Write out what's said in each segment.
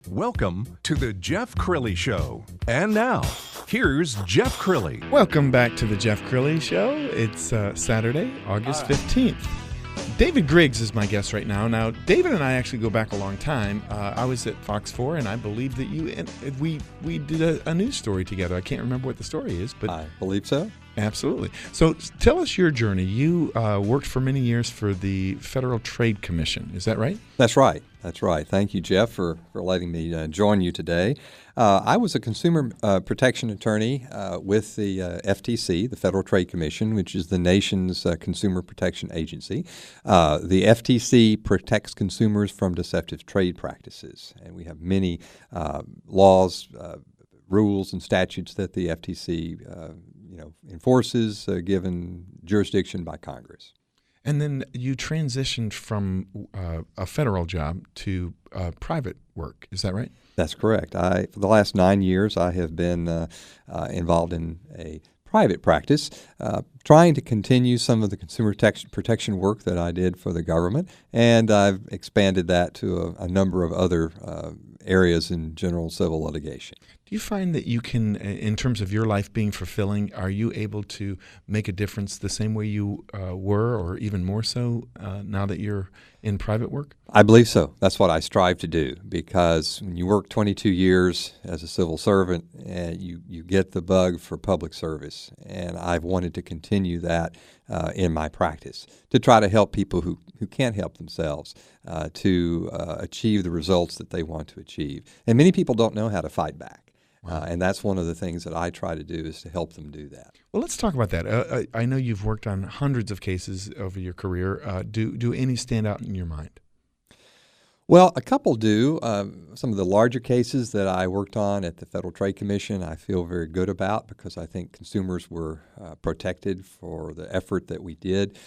Welcome to the Jeff Crilley Show. And now, here's Jeff Crilley. Welcome back to the Jeff Crilley Show. It's Saturday, August 15th. David Griggs is my guest right now. Now, David and I actually go back a long time. I was at Fox 4, and I believe that we did a news story together. I can't remember what the story is, but I believe so. Absolutely. So tell us your journey. You worked for many years for the Federal Trade Commission. Is that right? That's right. That's right. Thank you, Jeff, for letting me join you today. I was a consumer protection attorney with the FTC, the Federal Trade Commission, which is the nation's consumer protection agency. The FTC protects consumers from deceptive trade practices, and we have many laws, rules, and statutes that the FTC enforces, given jurisdiction by Congress. And then you transitioned from a federal job to private work. Is that right? That's correct. For the last 9 years, I have been involved in a private practice, trying to continue some of the consumer protection work that I did for the government, and I've expanded that to a number of other areas in general civil litigation. Do you find that you can, in terms of your life being fulfilling, are you able to make a difference the same way you were, or even more so now that you're in private work? I believe so. That's what I strive to do, because when you work 22 years as a civil servant, you get the bug for public service, and I've wanted to continue that in my practice, to try to help people who can't help themselves to achieve the results that they want to achieve. And many people don't know how to fight back. And that's one of the things that I try to do, is to help them do that. Well, let's talk about that. I know you've worked on hundreds of cases over your career. Do any stand out in your mind? Well, a couple do. Some of the larger cases that I worked on at the Federal Trade Commission, I feel very good about, because I think consumers were protected for the effort that we did.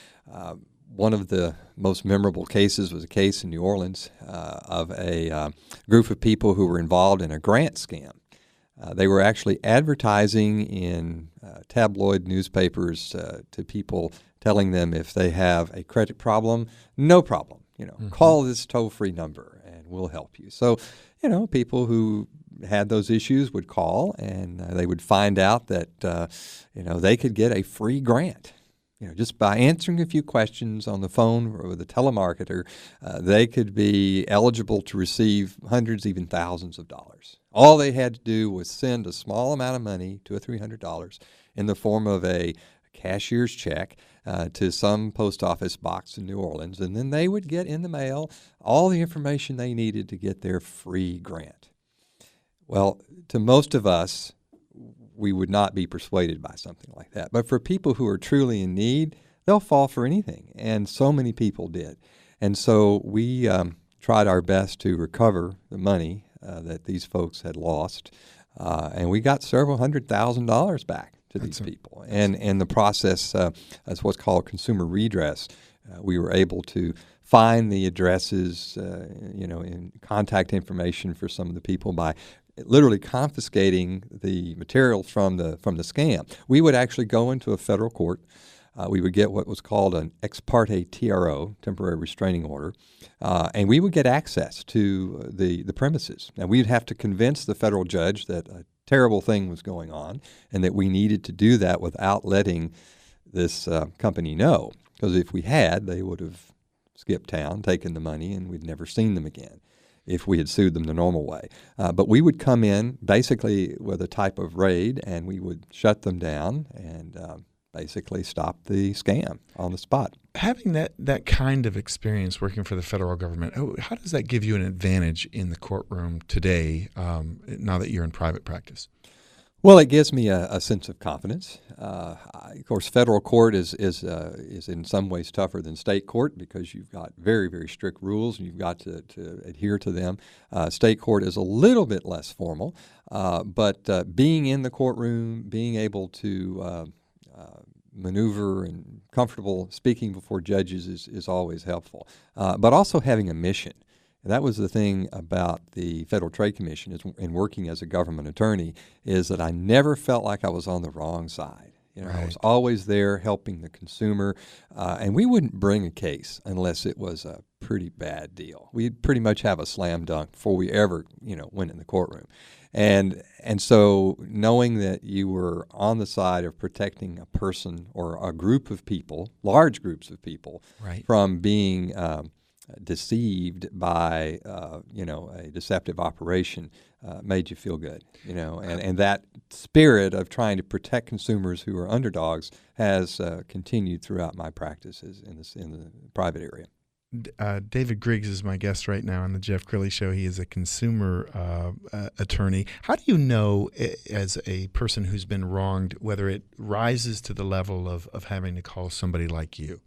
One of the most memorable cases was a case in New Orleans of a group of people who were involved in a grant scam. They were actually advertising in tabloid newspapers to people, telling them if they have a credit problem, no problem. Call this toll-free number and we'll help you. So, people who had those issues would call, and they would find out that, they could get a free grant. Just by answering a few questions on the phone or with a telemarketer, they could be eligible to receive hundreds, even thousands of dollars. All they had to do was send a small amount of money, $200 or $300, in the form of a cashier's check to some post office box in New Orleans, and then they would get in the mail all the information they needed to get their free grant. Well, to most of us, we would not be persuaded by something like that. But for people who are truly in need, they'll fall for anything, and so many people did. And so we tried our best to recover the money that these folks had lost, and we got several $100,000 back to these people. And the process, that's what's called consumer redress. We were able to find the addresses, and contact information for some of the people by literally confiscating the material from the scam. We would actually go into a federal court. We would get what was called an ex parte TRO, temporary restraining order, and we would get access to the premises. Now, we'd have to convince the federal judge that a terrible thing was going on and that we needed to do that without letting this company know, because if we had, they would have skipped town, taken the money, and we'd never seen them again if we had sued them the normal way. But we would come in basically with a type of raid, and we would shut them down and basically stop the scam on the spot. Having that kind of experience working for the federal government, how does that give you an advantage in the courtroom today, now that you're in private practice? Well, it gives me a sense of confidence. Of course, federal court is in some ways tougher than state court, because you've got very, very strict rules and you've got to adhere to them. State court is a little bit less formal, but being in the courtroom, being able to maneuver and comfortable speaking before judges is always helpful. But also having a mission. And that was the thing about the Federal Trade Commission in working as a government attorney, is that I never felt like I was on the wrong side. I Right. was always there helping the consumer, and we wouldn't bring a case unless it was a pretty bad deal. We'd pretty much have a slam dunk before we ever, went in the courtroom. And so knowing that you were on the side of protecting a person or a group of people, large groups of people, Right. from being deceived by a deceptive operation made you feel good, and that spirit of trying to protect consumers who are underdogs has continued throughout my practices in the private area. David Griggs is my guest right now on the Jeff Crilley Show. He is a consumer attorney. How do you know, as a person who's been wronged, whether it rises to the level of having to call somebody like you?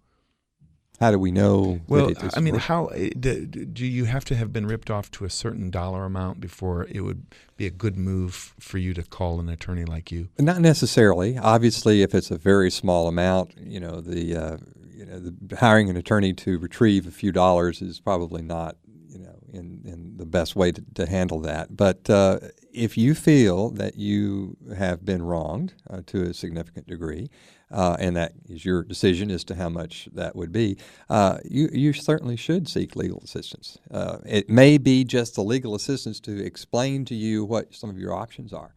How do we know? Well, that it's I mean, worth- how do you have to have been ripped off to a certain dollar amount before it would be a good move for you to call an attorney like you? Not necessarily. Obviously, if it's a very small amount, the hiring an attorney to retrieve a few dollars is probably not, in the best way to handle that. But if you feel that you have been wronged to a significant degree, and that is your decision as to how much that would be, you certainly should seek legal assistance. It may be just the legal assistance to explain to you what some of your options are.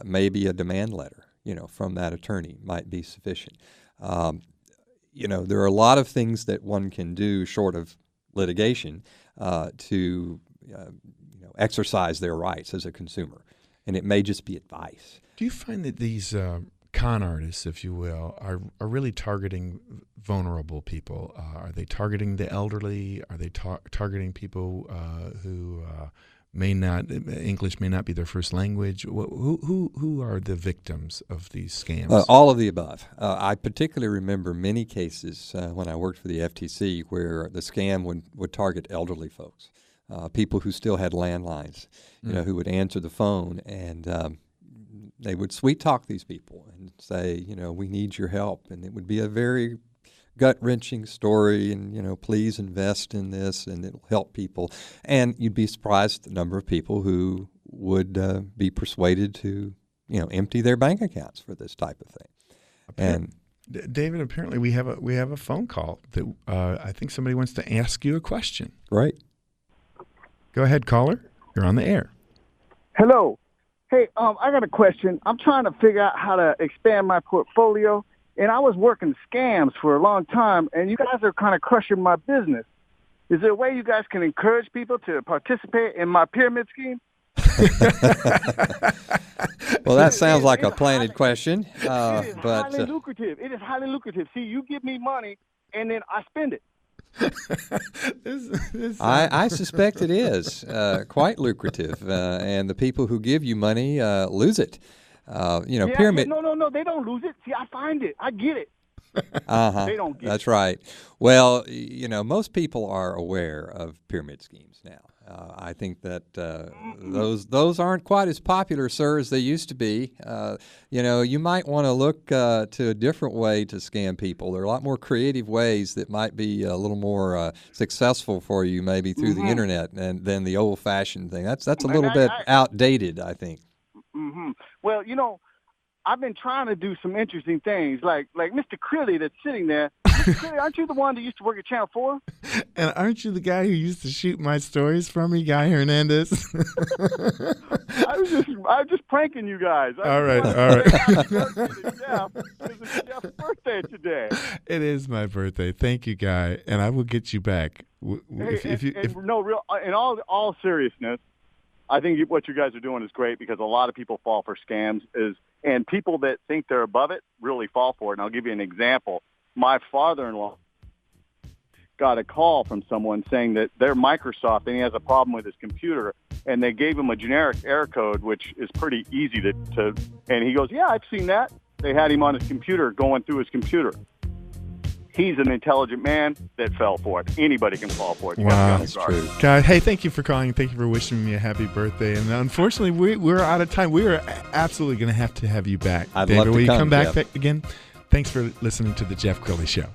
Maybe a demand letter, from that attorney might be sufficient. There are a lot of things that one can do short of litigation to exercise their rights as a consumer, and it may just be advice. Do you find that these con artists, if you will, are really targeting vulnerable people? Are they targeting the elderly? Are they targeting people who English may not be their first language? Who are the victims of these scams? All of the above. I particularly remember many cases when I worked for the FTC where the scam would target elderly folks, people who still had landlines, who would answer the phone, and they would sweet talk these people and say, we need your help, and it would be a very gut-wrenching story, and please invest in this, and it'll help people. And you'd be surprised at the number of people who would be persuaded to, empty their bank accounts for this type of thing. David, apparently we have a phone call that I think somebody wants to ask you a question. Right. Go ahead, caller. You're on the air. Hello. Hey, I got a question. I'm trying to figure out how to expand my portfolio, and I was working scams for a long time, and you guys are kind of crushing my business. Is there a way you guys can encourage people to participate in my pyramid scheme? Well, that sounds like a planted question. It is highly lucrative. It is highly lucrative. See, you give me money, and then I spend it. I suspect it is quite lucrative, and the people who give you money lose it. Pyramid. No, they don't lose it. See, I find it. I get it. They don't get That's right. Well, most people are aware of pyramid schemes now. I think that those aren't quite as popular, sir, as they used to be. You might want to look to a different way to scam people. There are a lot more creative ways that might be a little more successful for you, maybe through the internet, than the old-fashioned thing. That's a little bit outdated, I think. Mm-hmm. Well, I've been trying to do some interesting things, like Mr. Crilley that's sitting there. Mr. Crilley, aren't you the one that used to work at Channel 4? And aren't you the guy who used to shoot my stories for me, Guy Hernandez? I was just pranking you guys. All right. It's Jeff's birthday today. It is my birthday. Thank you, Guy, and I will get you back. In all seriousness, I think what you guys are doing is great because a lot of people fall for scams, and people that think they're above it really fall for it. And I'll give you an example. My father-in-law got a call from someone saying that they're Microsoft and he has a problem with his computer, and they gave him a generic error code, which is pretty easy to and he goes, yeah, I've seen that. They had him on his computer going through his computer. He's an intelligent man that fell for it. Anybody can fall for it. Wow, that's true. Guy, hey, thank you for calling. Thank you for wishing me a happy birthday. And unfortunately, we're out of time. We are absolutely going to have you back. I'd David, love to will you come back Jeff. again? Thanks for listening to the Jeff Crilley Show.